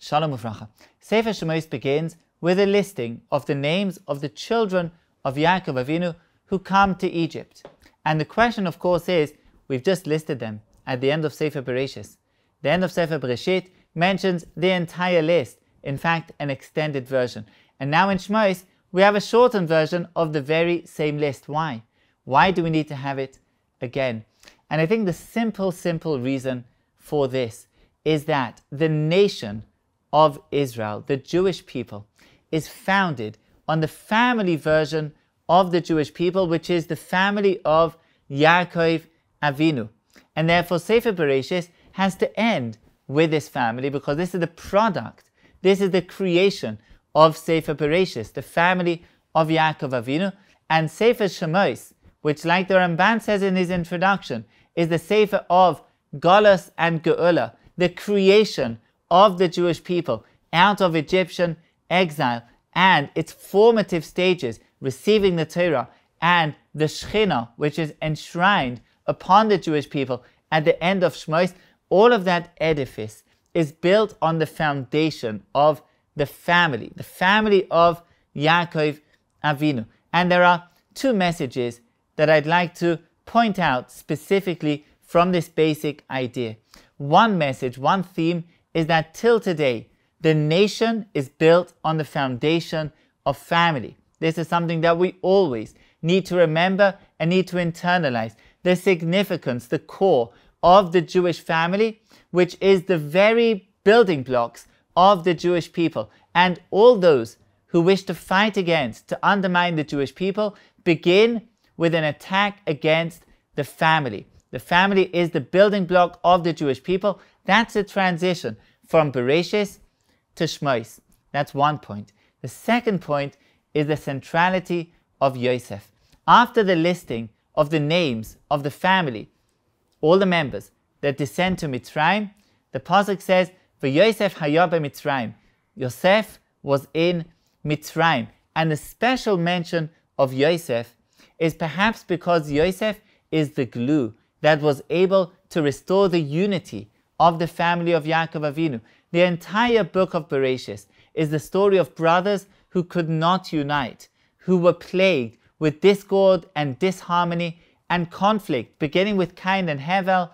Shalom Uvracha. Sefer Shemos begins with a listing of the names of the children of Yaakov Avinu who come to Egypt. And the question, of course, is, we've just listed them at the end of Sefer Bereshis. The end of Sefer Bereshit mentions the entire list, in fact, an extended version. And now in Shemos, we have a shortened version of the very same list. Why? Why do we need to have it again? And I think the simple reason for this is that the nation of Israel, the Jewish people, is founded on the family version of the Jewish people, which is the family of Yaakov Avinu. And therefore Sefer Bereshis has to end with this family, because this is the product, this is the creation of Sefer Bereshis, the family of Yaakov Avinu. And Sefer Shemos, which, like the Ramban says in his introduction, is the Sefer of Galus and Geula, the creation of the Jewish people out of Egyptian exile and its formative stages, receiving the Torah and the Shekhinah, which is enshrined upon the Jewish people at the end of Shemos. All of that edifice is built on the foundation of the family of Yaakov Avinu. And there are two messages that I'd like to point out specifically from this basic idea. One message, one theme, is that till today, the nation is built on the foundation of family. This is something that we always need to remember and need to internalize. The significance, the core of the Jewish family, which is the very building blocks of the Jewish people. And all those who wish to fight against, to undermine the Jewish people, begin with an attack against the family. The family is the building block of the Jewish people. That's a transition from Bereshis to Shemos. That's one point. The second point is the centrality of Yosef. After the listing of the names of the family, all the members that descend to Mitzrayim, the pasuk says, "V'Yosef haya b'Mitzrayim." Yosef was in Mitzrayim. And the special mention of Yosef is perhaps because Yosef is the glue that was able to restore the unity of the family of Yaakov Avinu. The entire book of Bereshis is the story of brothers who could not unite, who were plagued with discord and disharmony and conflict, beginning with Cain and Hevel,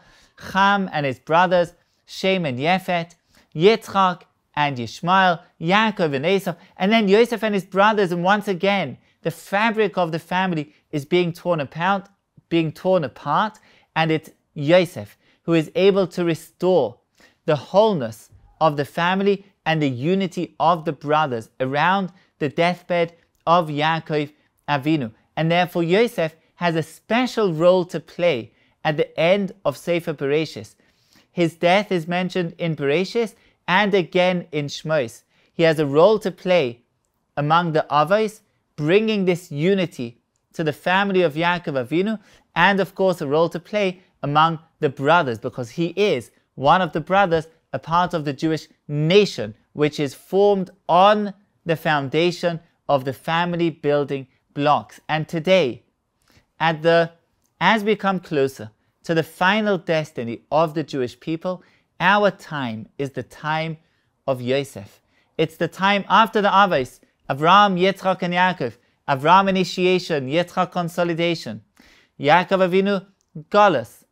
Ham and his brothers, Shem and Yefet, Yitzchak and Yishmael, Yaakov and Esau, and then Yosef and his brothers. And once again, the fabric of the family is being torn apart, and it's Yosef who is able to restore the wholeness of the family and the unity of the brothers around the deathbed of Yaakov Avinu. And therefore Yosef has a special role to play at the end of Sefer Bereshis. His death is mentioned in Bereshis and again in Shemos. He has a role to play among the Avos, bringing this unity to the family of Yaakov Avinu, and of course a role to play among the brothers, because he is one of the brothers, a part of the Jewish nation, which is formed on the foundation of the family building blocks. And today, as we come closer to the final destiny of the Jewish people, our time is the time of Yosef. It's the time after the Avos, Avraham, Yitzchak and Yaakov, Avraham initiation, Yitzchak consolidation, Yaakov Avinu, Galus,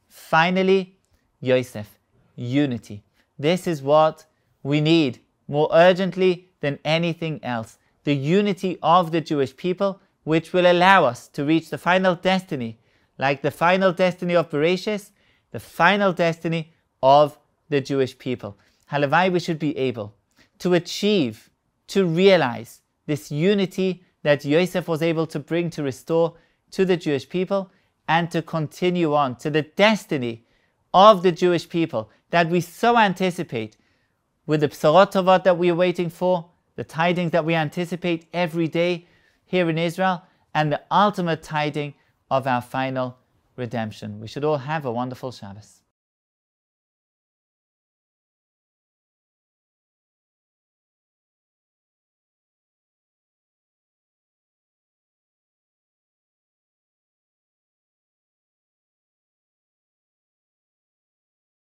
finally Yosef, unity. This is what we need more urgently than anything else. The unity of the Jewish people, which will allow us to reach the final destiny, like the final destiny of Bereshis, the final destiny of the Jewish people. Halavai, we should be able to achieve, to realize this unity that Yosef was able to bring, to restore to the Jewish people, and to continue on to the destiny of the Jewish people that we so anticipate, with the Bsorot Tovot that we are waiting for, the tidings that we anticipate every day here in Israel, and the ultimate tiding of our final redemption. We should all have a wonderful Shabbos.